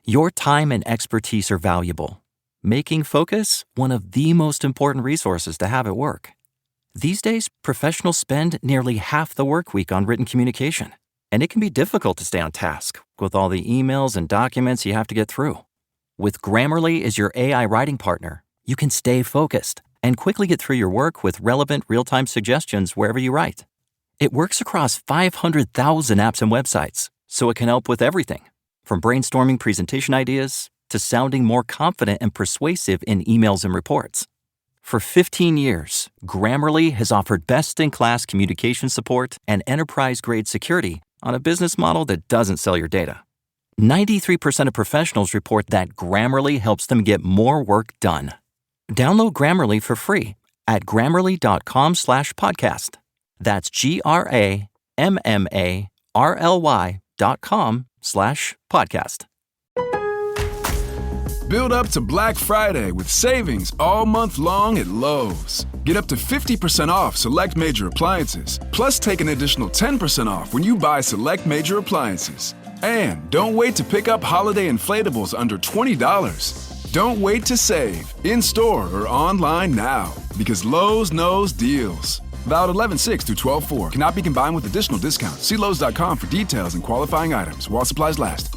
Your time and expertise are valuable, making focus one of the most important resources to have at work. These days, professionals spend nearly half the work week on written communication, and it can be difficult to stay on task with all the emails and documents you have to get through. With Grammarly as your AI writing partner, you can stay focused and quickly get through your work with relevant real-time suggestions wherever you write. It works across 500,000 apps and websites, so it can help with everything, from brainstorming presentation ideas to sounding more confident and persuasive in emails and reports. For 15 years, Grammarly has offered best-in-class communication support and enterprise-grade security on a business model that doesn't sell your data. 93% of professionals report that Grammarly helps them get more work done. Download Grammarly for free at grammarly.com/podcast. That's GRAMMARLY.com/podcast. Build up to Black Friday with savings all month long at Lowe's. Get up to 50% off select major appliances, plus take an additional 10% off when you buy select major appliances. And don't wait to pick up holiday inflatables under $20. Don't wait to save, in-store or online now, because Lowe's knows deals. Valid 11/6 through 12/4. Cannot be combined with additional discounts. See Lowe's.com for details and qualifying items while supplies last.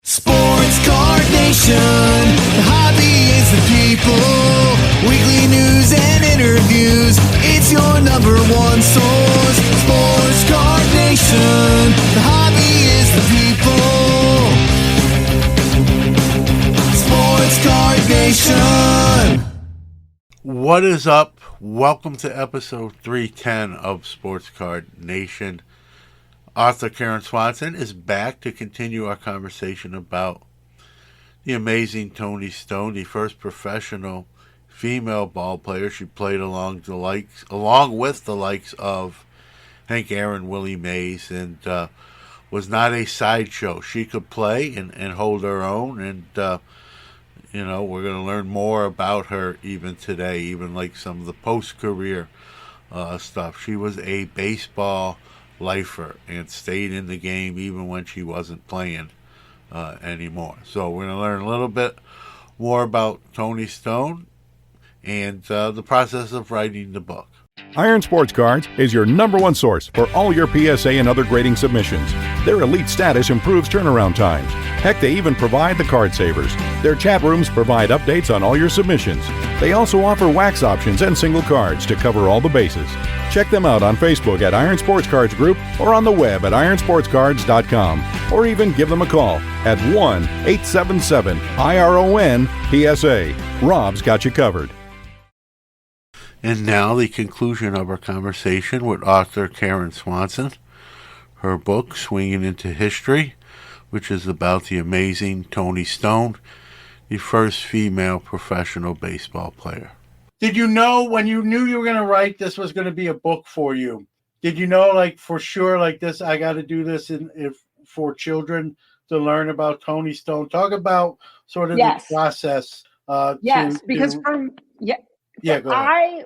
Sports Card Nation, the hobby is the people. Weekly news and interviews, it's your number one source. Sports Card Nation, the hobby is the people. Sports Card Nation. What is up? Welcome to episode 310 of Sports Card Nation. Author Karen Swanson is back to continue our conversation about the amazing Toni Stone, the first professional female ball player. She played along with the likes of Hank Aaron, Willie Mays, and was not a sideshow. She could play and hold her own, and we're going to learn more about her even today, even like some of the post-career stuff. She was a baseball lifer and stayed in the game even when she wasn't playing anymore. So we're going to learn a little bit more about Toni Stone and the process of writing the book. Iron Sports Cards is your number one source for all your PSA and other grading submissions. Their elite status improves turnaround times. Heck, they even provide the card savers. Their chat rooms provide updates on all your submissions. They also offer wax options and single cards to cover all the bases. Check them out on Facebook at Iron Sports Cards Group or on the web at ironsportscards.com, or even give them a call at 1-877-IRON-PSA. Rob's got you covered. And now the conclusion of our conversation with author Karen Swanson. Her book, Swinging into History, which is about the amazing Toni Stone, the first female professional baseball player. Did you know when you knew you were going to write this was going to be a book for you? Did you know, like, for sure, like this, I got to do this for children to learn about Toni Stone? Talk about sort of the process. I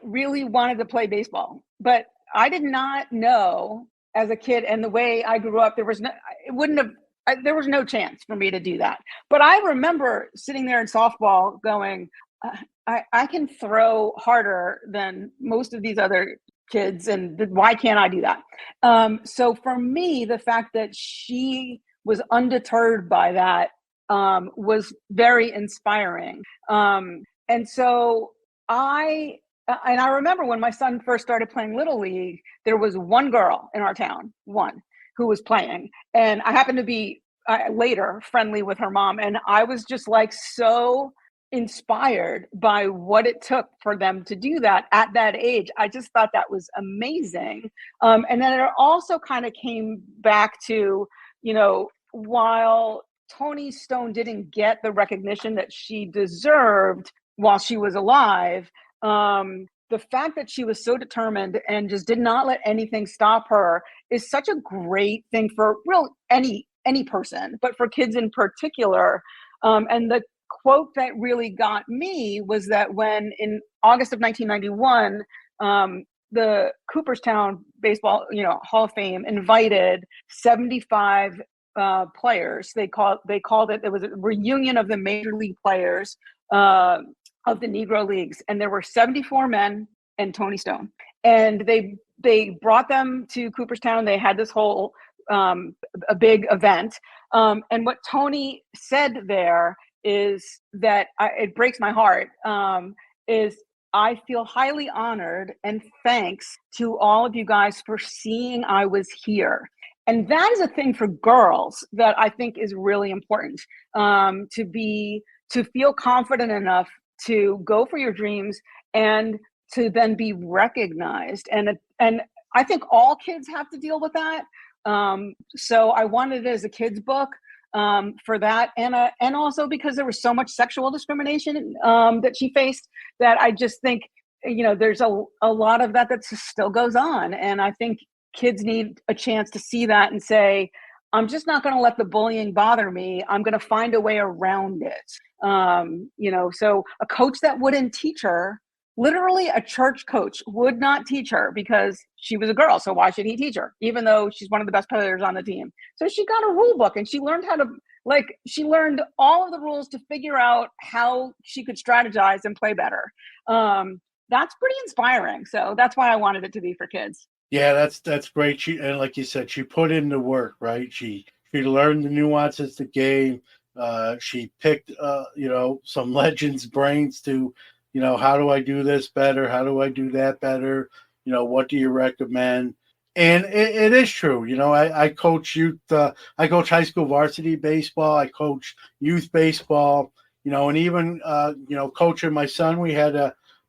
really wanted to play baseball, but I did not know as a kid, and the way I grew up, there was no chance for me to do that. But I remember sitting there in softball going, I can throw harder than most of these other kids, and why can't I do that? So for me, the fact that she was undeterred by that was very inspiring. And so I remember when my son first started playing Little League, there was one girl in our town, who was playing. And I happened to be later friendly with her mom. And I was just like so inspired by what it took for them to do that at that age. I just thought that was amazing. And then it also kind of came back to, while Toni Stone didn't get the recognition that she deserved while she was alive, the fact that she was so determined and just did not let anything stop her is such a great thing for any person, but for kids in particular. And the quote that really got me was that when in August of 1991, the Cooperstown Baseball, Hall of Fame invited 75 players. They called it was a reunion of the major league players of the Negro Leagues, and there were 74 men and Toni Stone, and they brought them to Cooperstown. They had this whole a big event, and what Toni said there is that it breaks my heart. Is I feel highly honored and thanks to all of you guys for seeing I was here. And that is a thing for girls that I think is really important, to feel confident enough to go for your dreams and to then be recognized. And I think all kids have to deal with that. So I wanted it as a kid's book for that. And also because there was so much sexual discrimination that she faced, that I just think, there's a lot of that still goes on. And I think kids need a chance to see that and say, I'm just not going to let the bullying bother me. I'm going to find a way around it. So a coach that wouldn't teach her, literally a church coach would not teach her because she was a girl. So why should he teach her? Even though she's one of the best players on the team. So she got a rule book and she learned she learned all of the rules to figure out how she could strategize and play better. That's pretty inspiring. So that's why I wanted it to be for kids. Yeah, that's great. And like you said, she put in the work, right? She learned the nuances of the game. She picked, some legends' brains to, how do I do this better? How do I do that better? What do you recommend? And it is true. I coach youth. I coach high school varsity baseball. I coach youth baseball. And even coaching my son, we had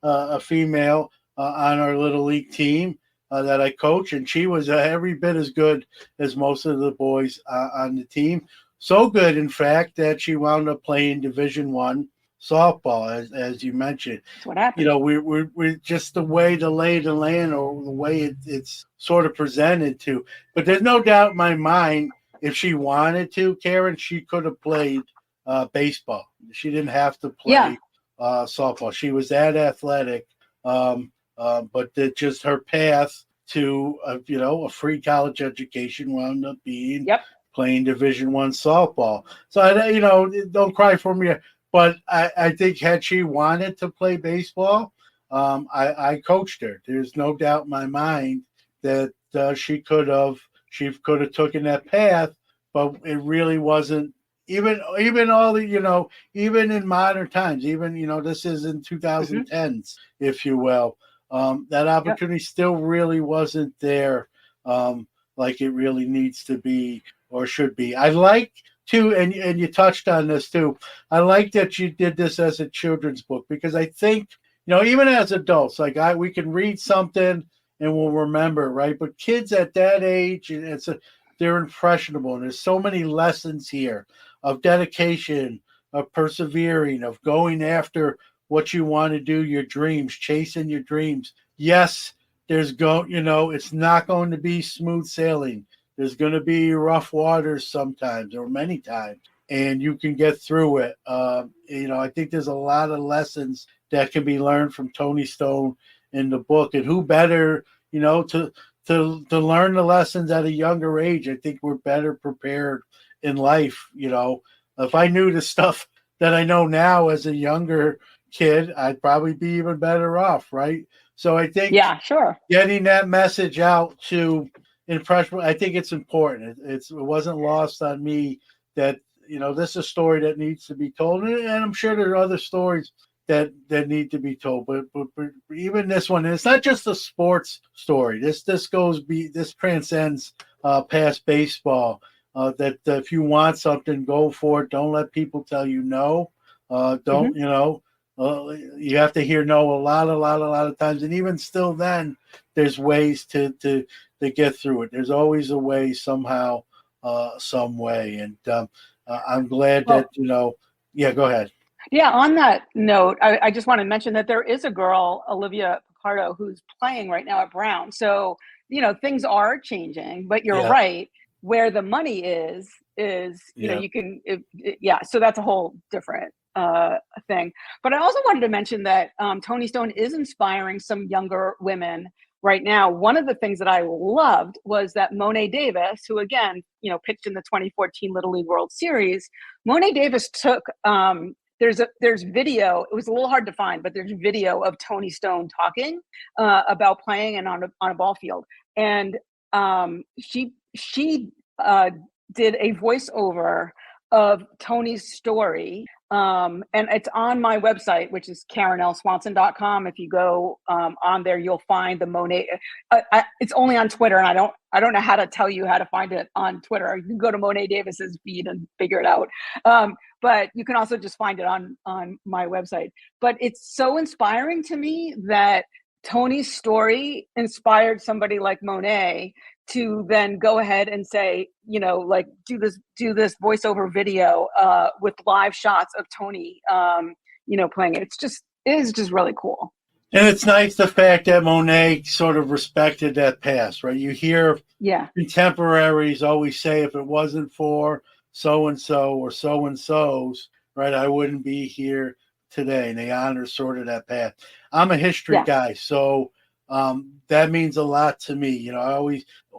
a female on our little league team that I coach, and she was every bit as good as most of the boys on the team. So good, in fact, that she wound up playing Division I softball, as you mentioned. That's what happened. We're just the way the lay of the land, or the way it's sort of presented to. But there's no doubt in my mind, if she wanted to, Karen, she could have played baseball. She didn't have to play softball. She was that athletic. But just her path to a free college education wound up being playing Division I softball. So don't cry for me. But I think had she wanted to play baseball, I coached her. There's no doubt in my mind that she could have taken that path, but it really wasn't. Even all the even in modern times, this is in 2010s, if you will. That opportunity still really wasn't there like it really needs to be or should be. I like to, and you touched on this too, I like that you did this as a children's book, because I think, even as adults, we can read something and we'll remember, right? But kids at that age, they're impressionable, and there's so many lessons here of dedication, of persevering, of going after what you want to do, your dreams, chasing your dreams. Yes, it's not going to be smooth sailing. There's going to be rough waters sometimes, or many times, and you can get through it. I think there's a lot of lessons that can be learned from Toni Stone in the book, and who better, to learn the lessons at a younger age. I think we're better prepared in life. If I knew the stuff that I know now as a younger kid, I'd probably be even better off, right? So I think getting that message out to impression, I think it's important. It wasn't lost on me that this is a story that needs to be told, and I'm sure there are other stories that need to be told, but even this one, and it's not just a sports story. This transcends past baseball. That if you want something, go for it. Don't let people tell you no. Don't you have to hear no a lot of times, and even still, then there's ways to get through it. There's always a way, somehow, some way, and I'm glad that Yeah, go ahead. Yeah, on that note, I just want to mention that there is a girl, Olivia Picardo, who's playing right now at Brown. So things are changing, but you're right. Where the money is you can so that's a whole different thing. But I also wanted to mention that Toni Stone is inspiring some younger women right now. One of the things that I loved was that Monet Davis, who again, pitched in the 2014 Little League World Series, Monet Davis took, there's video. It was a little hard to find, but there's video of Toni Stone talking about playing and on a ball field. And she did a voiceover of Toni's story. And it's on my website, which is KarenSwanson.com. If you go on there, you'll find the Monet. It's only on Twitter, and I don't know how to tell you how to find it on Twitter. You can go to Monet Davis's feed and figure it out. But you can also just find it on my website. But it's so inspiring to me that Toni's story inspired somebody like Monet to then go ahead and say, do this voiceover video with live shots of Toni, playing it. It is just really cool. And it's nice the fact that Monet sort of respected that past, right? You hear contemporaries always say, if it wasn't for so-and-so or so-and-so's, right, I wouldn't be here today. And they honor sort of that past. I'm a history guy, so that means a lot to me.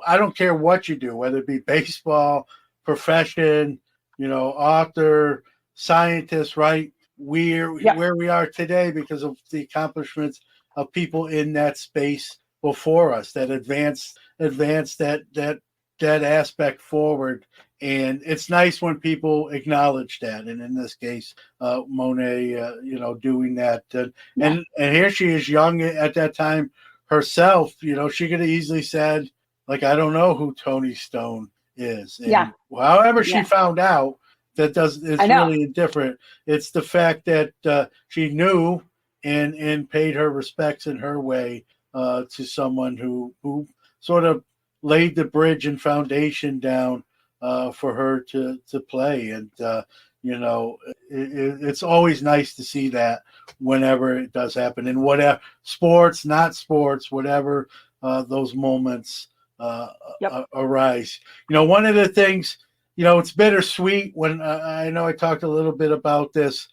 I don't care what you do, whether it be baseball, profession, author, scientist, right? Where we are today because of the accomplishments of people in that space before us that advanced that aspect forward. And it's nice when people acknowledge that. And in this case, Monet, doing that. And here she is young at that time herself. She could have easily said, like, I don't know who Toni Stone is. And however she found out, it's really indifferent. It's the fact that she knew and paid her respects in her way to someone who sort of laid the bridge and foundation down for her to play. And, it's always nice to see that whenever it does happen. And whatever, sports, not sports, whatever those moments arise. One of the things, it's bittersweet when I know I talked a little bit about this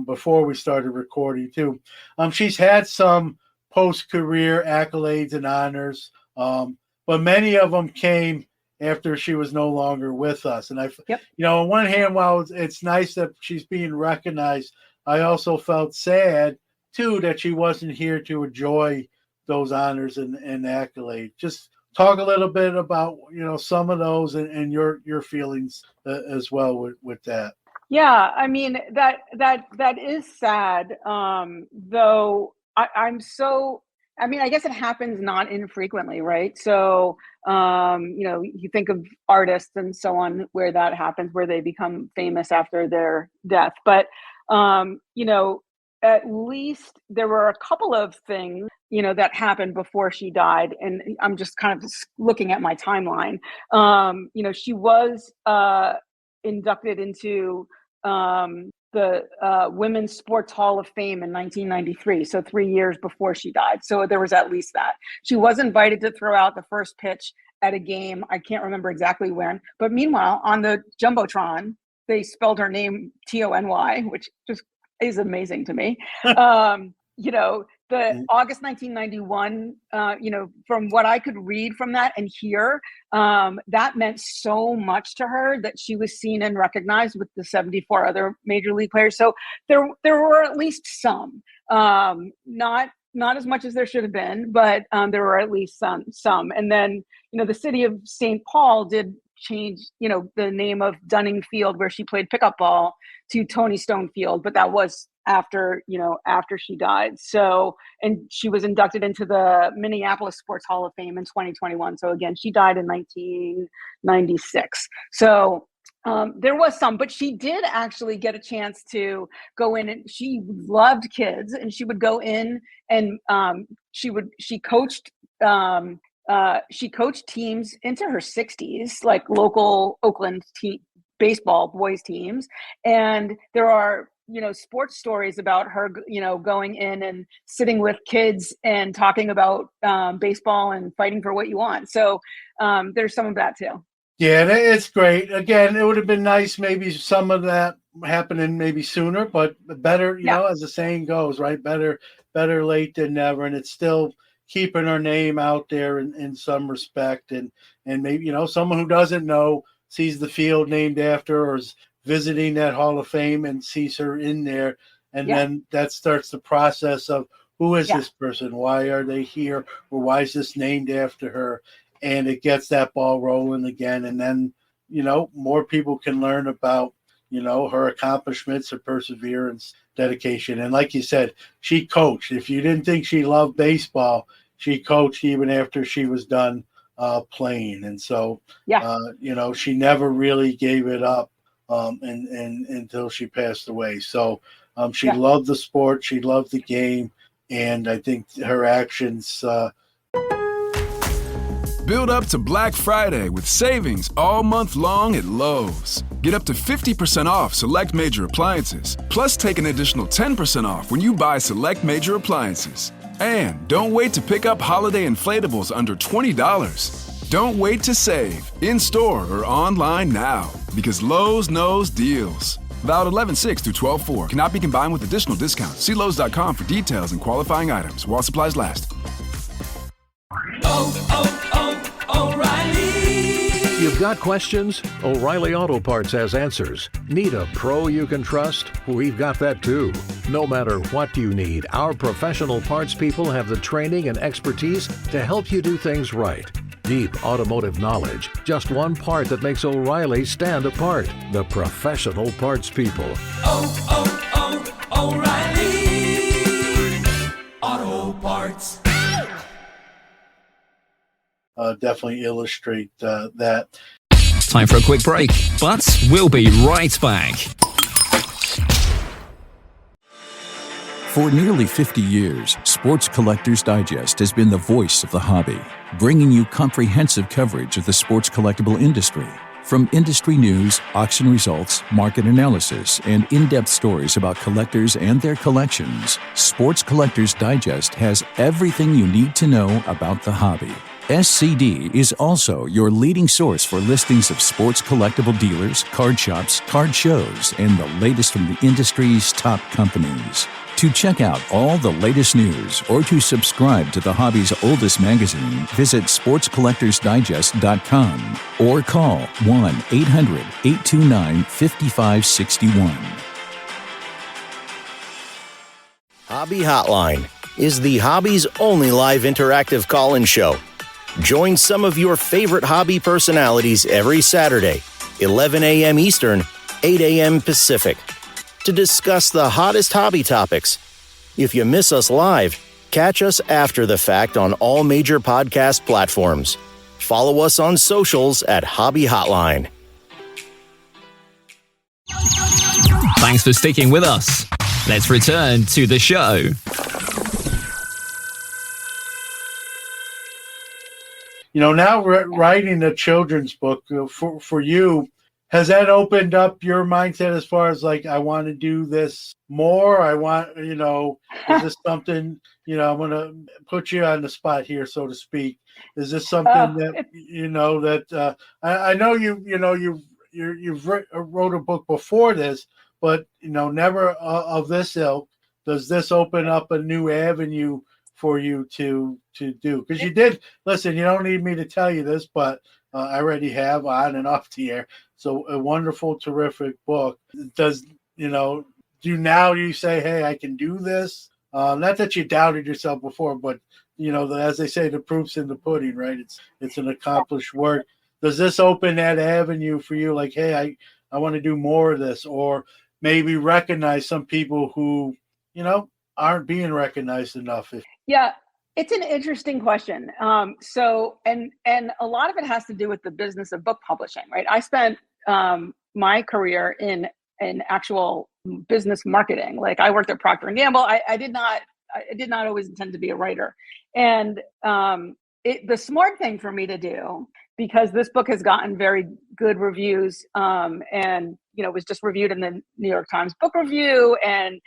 before we started recording too. She's had some post-career accolades and honors, but many of them came after she was no longer with us. And on one hand, while it's nice that she's being recognized, I also felt sad too that she wasn't here to enjoy those honors and accolades. Just talk a little bit about some of those and your feelings as well with that. Yeah, I mean that is sad. Though I guess it happens not infrequently, right? So you think of artists and so on where that happens, where they become famous after their death. But at least there were a couple of things that happened before she died, and I'm just kind of looking at my timeline. She was inducted into the Women's Sports Hall of Fame in 1993, so 3 years before she died. So there was at least that. She was invited to throw out the first pitch at a game. I can't remember exactly when, but meanwhile, on the Jumbotron, they spelled her name Tony, which just is amazing to me. The August 1991, from what I could read from that and hear, that meant so much to her that she was seen and recognized with the 74 other major league players. So there were at least some, not as much as there should have been, but there were at least some. And then, the city of St. Paul did change, the name of Dunning Field, where she played pickup ball, to Toni Stone Field, but that was after she died. So, and she was inducted into the Minneapolis Sports Hall of Fame in 2021. So again, she died in 1996. So there was some, but she did actually get a chance to go in, and she loved kids, and she would go in and she coached teams into her 60s, like local Oakland baseball boys teams. And there are, sports stories about her, going in and sitting with kids and talking about baseball and fighting for what you want. So there's some of that too. Yeah, it's great. Again, it would have been nice maybe some of that happening maybe sooner, but better, as the saying goes, right? Better late than never. And it still keeping her name out there in some respect, and maybe, you know, someone who doesn't know sees the field named after her or is visiting that Hall of Fame and sees her in there, and then that starts the process of who is this person, why are they here, or why is this named after her, and it gets that ball rolling again, and then, you know, more people can learn about, you know, her accomplishments, her perseverance, dedication. And like you said, she coached. If you didn't think she loved baseball, she coached even after she was done playing. And so, you know, she never really gave it up until she passed away. So she loved the sport. She loved the game. And I think her actions Build up to Black Friday with savings all month long at Lowe's. Get up to 50% off select major appliances, plus take an additional 10% off when you buy select major appliances. And don't wait to pick up holiday inflatables under $20. Don't wait to save, in-store or online now, because Lowe's knows deals. Valid 11/6 through 12/4. Cannot be combined with additional discounts. See Lowe's.com for details and qualifying items while supplies last. O'Reilly. You've got questions? O'Reilly Auto Parts has answers. Need a pro you can trust? We've got that too. No matter what you need, our professional parts people have the training and expertise to help you do things right. Deep automotive knowledge, just one part that makes O'Reilly stand apart. The professional parts people. O'Reilly Auto Parts. Definitely illustrate that. Time for a quick break, but we'll be right back. For nearly 50 years, Sports Collectors Digest has been the voice of the hobby, bringing you comprehensive coverage of the sports collectible industry. From industry news, auction results, market analysis, and in-depth stories about collectors and their collections, Sports Collectors Digest has everything you need to know about the hobby. SCD is also your leading source for listings of sports collectible dealers, card shops, card shows, and the latest from the industry's top companies. To check out all the latest news or to subscribe to the hobby's oldest magazine, visit sportscollectorsdigest.com or call 1-800-829-5561. Hobby Hotline is the hobby's only live interactive call-in show. Join some of your favorite hobby personalities every Saturday, 11 a.m. Eastern, 8 a.m. Pacific, to discuss the hottest hobby topics. If you miss us live, catch us after the fact on all major podcast platforms. Follow us on socials at Hobby Hotline. Thanks for sticking with us. Let's return to the show. You know, now writing a children's book for you, has that opened up your mindset as far as like, I want to do this more? I want, you know, is this something, you know, I'm going to put you on the spot here, so to speak. Is this something that, you know, that I know you've wrote a book before this, but, you know, never of this ilk. Does this open up a new avenue for you to do? Because you did, listen, you don't need me to tell you this, but I already have on and off the air. So a wonderful, terrific book. Does, you know, you say, hey, I can do this? Not that you doubted yourself before, but, you know, as they say, the proof's in the pudding, right? It's an accomplished work. Does this open that avenue for you? Like, hey, I want to do more of this, or maybe recognize some people who, you know, aren't being recognized enough? Yeah, it's an interesting question. So a lot of it has to do with the business of book publishing, right? I spent my career in actual business marketing. Like, I worked at Procter & Gamble. I did not always intend to be a writer. And the smart thing for me to do, because this book has gotten very good reviews, and, you know, was just reviewed in the New York Times Book Review. And,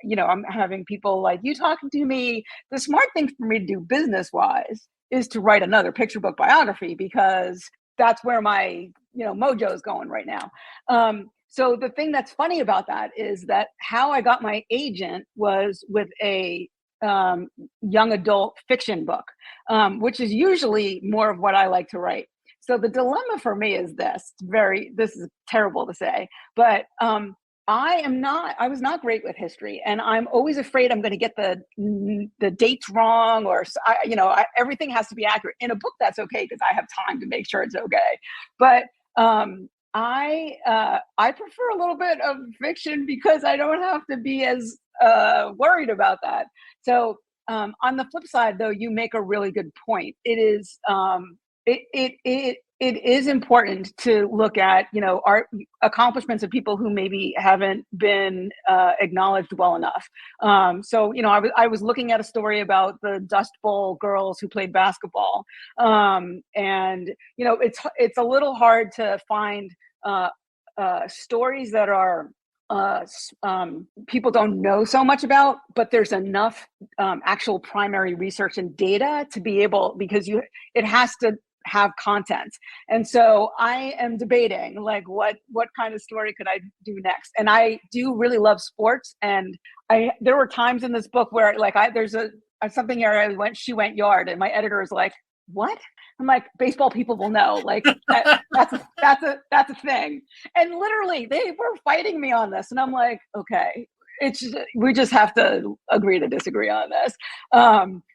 you know, I'm having people like you talking to me. The smart thing for me to do business-wise is to write another picture book biography, because that's where my, you know, mojo is going right now. So the thing that's funny about that is that how I got my agent was with a young adult fiction book, which is usually more of what I like to write. So the dilemma for me is this. This is terrible to say, but I was not great with history, and I'm always afraid I'm going to get the dates wrong, or everything has to be accurate. In a book, that's okay because I have time to make sure it's okay. But I prefer a little bit of fiction because I don't have to be as worried about that. So on the flip side, though, you make a really good point. It is it is important to look at, our accomplishments of people who maybe haven't been acknowledged well enough. So, I was looking at a story about the Dust Bowl girls who played basketball. And, it's a little hard to find stories that are people don't know so much about, but there's enough actual primary research and data to be able, because it has to have content. And so I am debating like what kind of story could I do next. And I do really love sports, and there were times in this book where there's something area she went yard, and my editor is like, what? I'm like, baseball people will know, like that's a thing. And literally they were fighting me on this, and I'm like, okay, we just have to agree to disagree on this.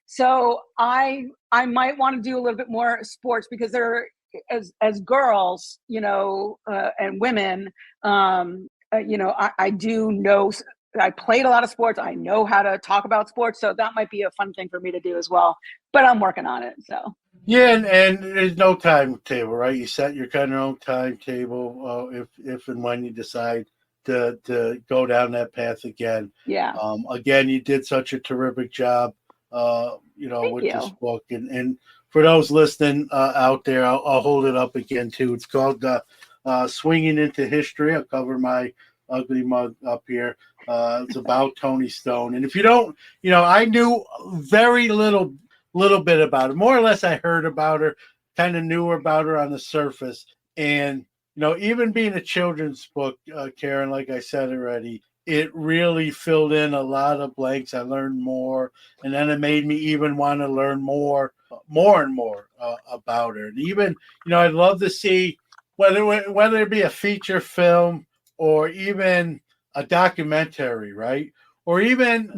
So I might want to do a little bit more sports, because they're as girls, and women, I do know, I played a lot of sports. I know how to talk about sports. So that might be a fun thing for me to do as well, but I'm working on it. So. Yeah, and there's no timetable, right? You set your kind of own timetable if and when you decide to go down that path again. Yeah. Again, you did such a terrific job, Thank with you. this book. And for those listening out there, I'll hold it up again too. It's called Swinging into History. I'll cover my ugly mug up here. It's about Toni Stone. And if you don't, I knew very little bit about her. More or less, I heard about her, kind of knew about her on the surface. And, even being a children's book, Karen, like I said already, it really filled in a lot of blanks. I learned more, and then it made me even want to learn more and more about her. And even, I'd love to see whether it be a feature film or even a documentary, right? Or even,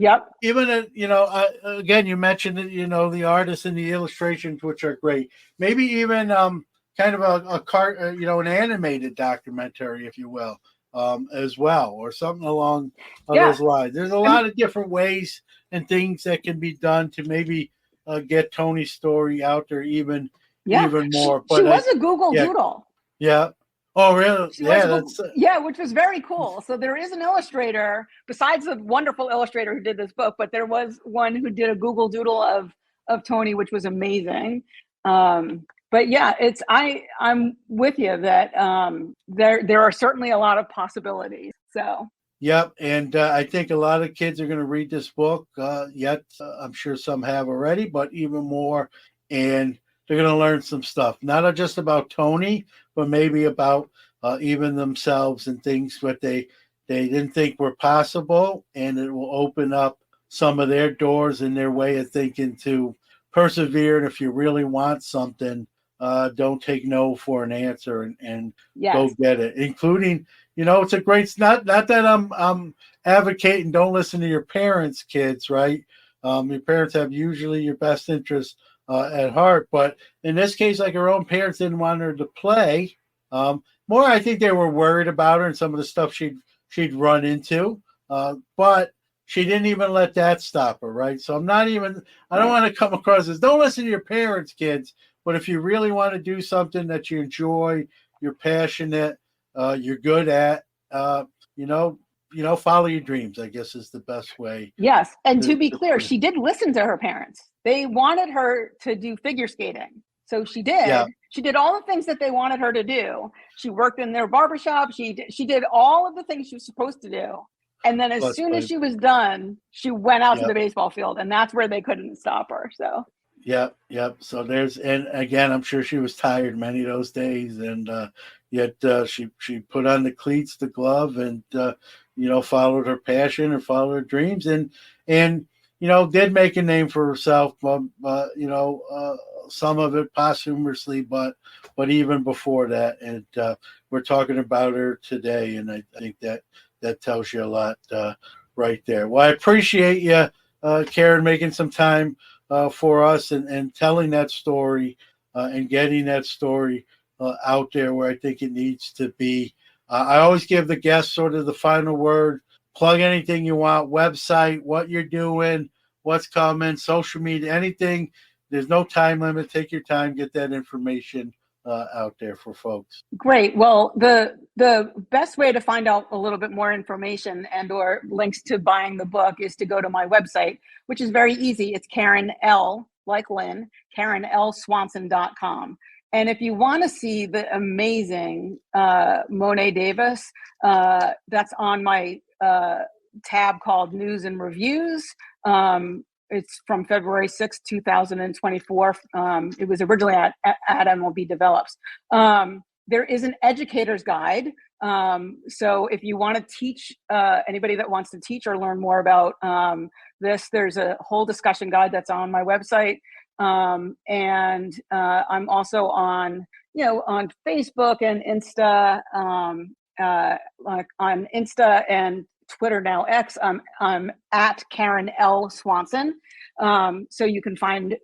again, you mentioned that, the artists and the illustrations, which are great. Maybe even kind of an animated documentary, if you will, as well, or something along those lines. There's a lot of different ways and things that can be done to maybe get Toni's story out there even more. She was a Google Doodle. Yeah. Oh, really? Which was very cool. So there is an illustrator, besides the wonderful illustrator who did this book, but there was one who did a Google Doodle of Toni, which was amazing. But yeah, I'm with you that there are certainly a lot of possibilities. So. Yep, and I think a lot of kids are going to read this book. I'm sure some have already, but even more, and they're going to learn some stuff, not just about Toni, but maybe about even themselves and things that they didn't think were possible, and it will open up some of their doors and their way of thinking to persevere. And if you really want something, don't take no for an answer, and go get it. Including, it's a great. Not that I'm advocating don't listen to your parents, kids, right? Your parents have usually your best interest at heart, but in this case, like her own parents didn't want her to play. More, I think they were worried about her and some of the stuff she'd run into, but she didn't even let that stop her, right? So I don't want to come across as don't listen to your parents, kids. But if you really want to do something that you enjoy, you're passionate, you're good at, follow your dreams, I guess is the best way. Yes. And to be clear, she did listen to her parents. They wanted her to do figure skating. So she did. Yeah. She did all the things that they wanted her to do. She worked in their barbershop. She did all of the things she was supposed to do. And then as soon as she was done, she went out to the baseball field, and that's where they couldn't stop her. So. Yep. So and again, I'm sure she was tired many of those days, and yet she put on the cleats, the glove, and followed her passion and followed her dreams. And did make a name for herself, some of it posthumously, but even before that. And we're talking about her today, and I think that tells you a lot right there. Well, I appreciate you, Karen, making some time for us and telling that story and getting that story out there where I think it needs to be. I always give the guests sort of the final word. Plug anything you want, website, what you're doing, what's coming, social media, anything. There's no time limit. Take your time, get that information out there for folks. Great. Well, the best way to find out a little bit more information and or links to buying the book is to go to my website, which is very easy. It's Karen L, like Lynn, KarenLSwanson.com. And if you want to see the amazing Monet Davis, that's on my tab called News and Reviews. It's from February 6, 2024. It was originally at MLB Develops. There is an educator's guide. So if you want to teach, anybody that wants to teach or learn more about this, there's a whole discussion guide that's on my website. And I'm also on Facebook and Insta, like on Insta and Twitter now, X. I'm at Karen L Swanson. So you can find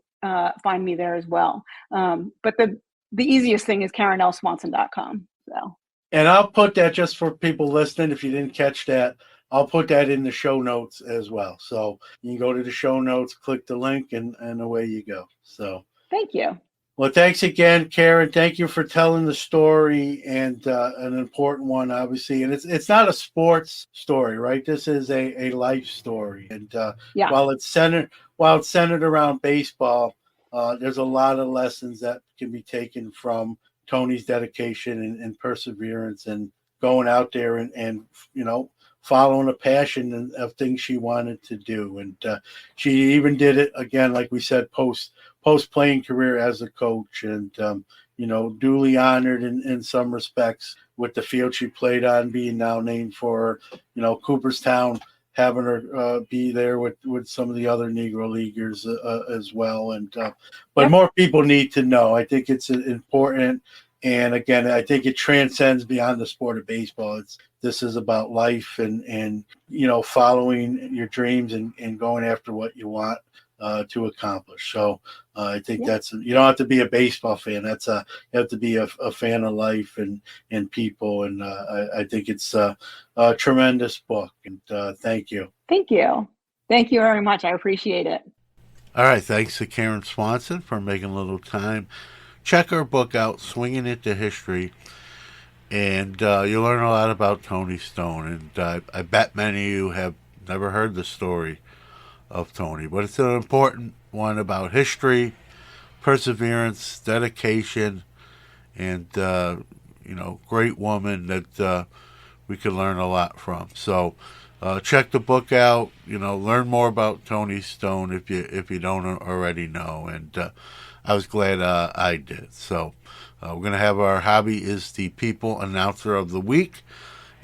me there as well. But the easiest thing is KarenLSwanson.com. So. And I'll put that, just for people listening, if you didn't catch that, I'll put that in the show notes as well. So you can go to the show notes, click the link, and away you go. So thank you. Well, thanks again, Karen. Thank you for telling the story, and an important one, obviously. And it's not a sports story, right? This is a life story. And while it's centered around baseball, there's a lot of lessons that can be taken from Toni's dedication and perseverance and going out there and following a passion of things she wanted to do. And she even did it, again, like we said, post-playing career as a coach, and, duly honored in some respects with the field she played on being now named for, Cooperstown, having her be there with some of the other Negro Leaguers as well. And but more people need to know. I think it's important. And again, I think it transcends beyond the sport of baseball. This is about life and following your dreams and going after what you want to accomplish. So I think you don't have to be a baseball fan. You have to be a fan of life and people. And I think it's a tremendous book. And thank you. Thank you. Thank you very much. I appreciate it. All right. Thanks to Karen Swanson for making a little time. Check her book out, Swinging Into History, and you'll learn a lot about Toni Stone. And I bet many of you have never heard the story of Toni, but it's an important one about history, perseverance, dedication, and great woman that we can learn a lot from. So check the book out. Learn more about Toni Stone if you don't already know. And I was glad I did. So we're going to have our Hobby is the People announcer of the week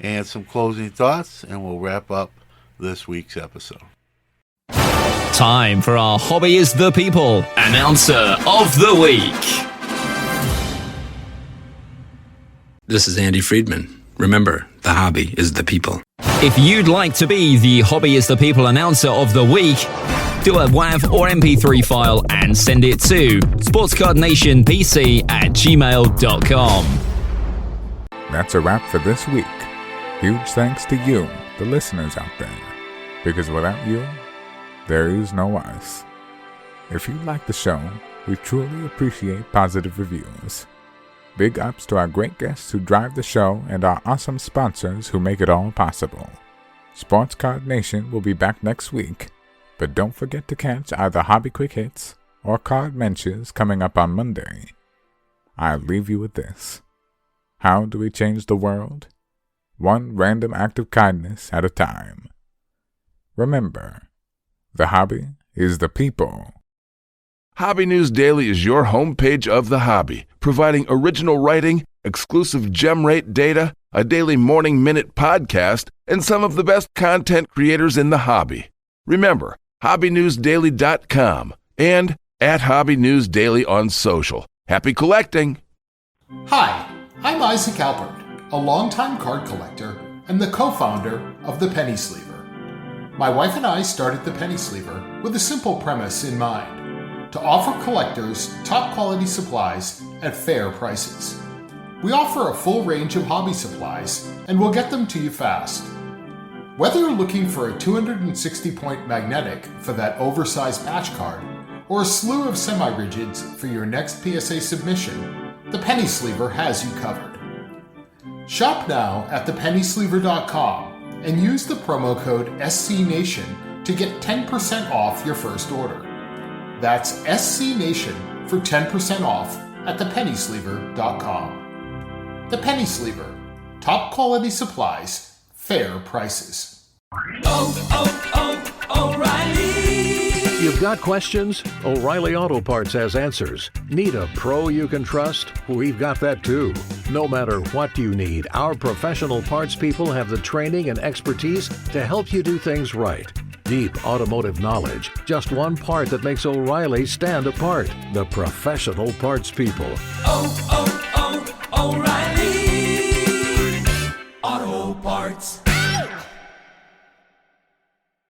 and some closing thoughts, and we'll wrap up this week's episode. Time for our Hobby is the People announcer of the week. This is Andy Friedman. Remember, the hobby is the people. If you'd like to be the Hobby is the People announcer of the week, do a WAV or MP3 file and send it to sportscardnationpc@gmail.com. That's a wrap for this week. Huge thanks to you, the listeners out there, because without you, there is no us. If you like the show, we truly appreciate positive reviews. Big ups to our great guests who drive the show and our awesome sponsors who make it all possible. Sports Card Nation will be back next week. But don't forget to catch either Hobby Quick Hits or Card Mentions coming up on Monday. I'll leave you with this. How do we change the world? One random act of kindness at a time. Remember, the hobby is the people. Hobby News Daily is your homepage of the hobby, providing original writing, exclusive gem rate data, a daily morning minute podcast, and some of the best content creators in the hobby. Remember, HobbyNewsDaily.com, and at Hobby News Daily on social. Happy collecting! Hi, I'm Isaac Albert, a longtime card collector and the co-founder of the Penny Sleever. My wife and I started the Penny Sleever with a simple premise in mind: to offer collectors top quality supplies at fair prices. We offer a full range of hobby supplies and we'll get them to you fast. Whether you're looking for a 260-point magnetic for that oversized patch card, or a slew of semi-rigids for your next PSA submission, the Penny Sleever has you covered. Shop now at thepennysleever.com and use the promo code SCNation to get 10% off your first order. That's SCNation for 10% off at thepennysleever.com. The Penny Sleever. Top quality supplies, fair prices. O'Reilly! You've got questions? O'Reilly Auto Parts has answers. Need a pro you can trust? We've got that too. No matter what you need, our professional parts people have the training and expertise to help you do things right. Deep automotive knowledge. Just one part that makes O'Reilly stand apart. The professional parts people. O'Reilly Auto Parts.